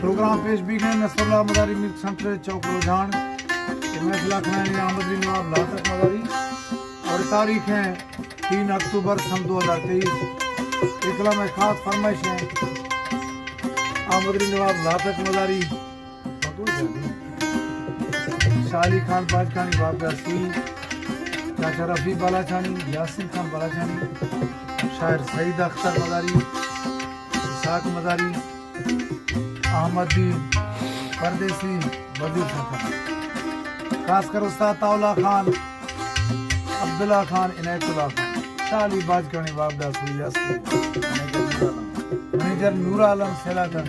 Programme पेश भी गए नसरुल्लाह मदारी मिल्क सेंटर चौक रुझान महफिल खनानी अहमद बिन नवाब लातक मदारी और तारीख है 3 अक्टूबर सन 2023। इकलाम खास फरमाइश है अहमद बिन नवाब लातक मदारी शाली खान बाजखानी बाप यासीन चाचा रफी बालाचानी यासिन खान बालाचानी शायर सईद अख्तर मदारी इसाक मदारी अहमदी परदेसी वजीर खान खासकर उस्ताद ताउला खान अब्दुल्ला खान इनायतुल्ला खान शाली बाजखानी बाप यासीन मैनेजर नूर आलम सेला खान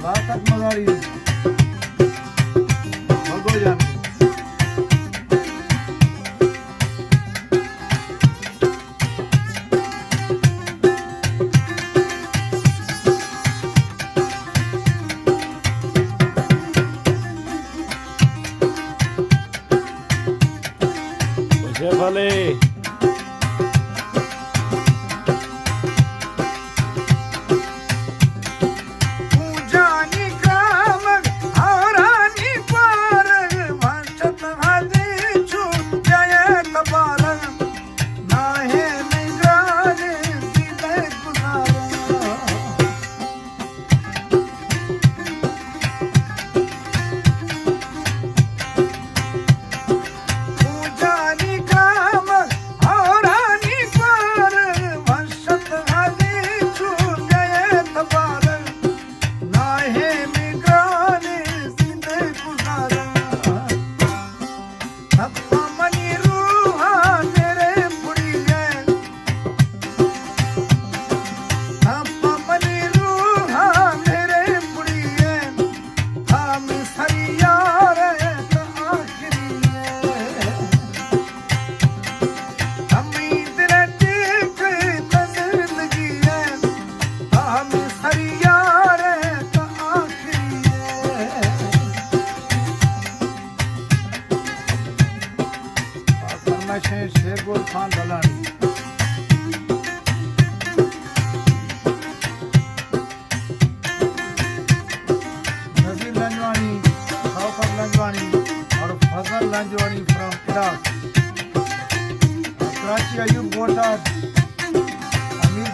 लातक मदारी भगोजान भले पूजानी काम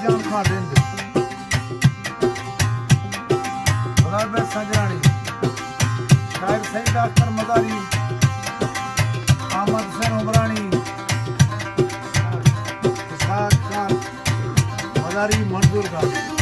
जान खां देंदे गुलाब सजरानी शायर सईद अख्तर मदारी अहमद हुसैन उमरानी इसहाक खान मदारी मंजूर खान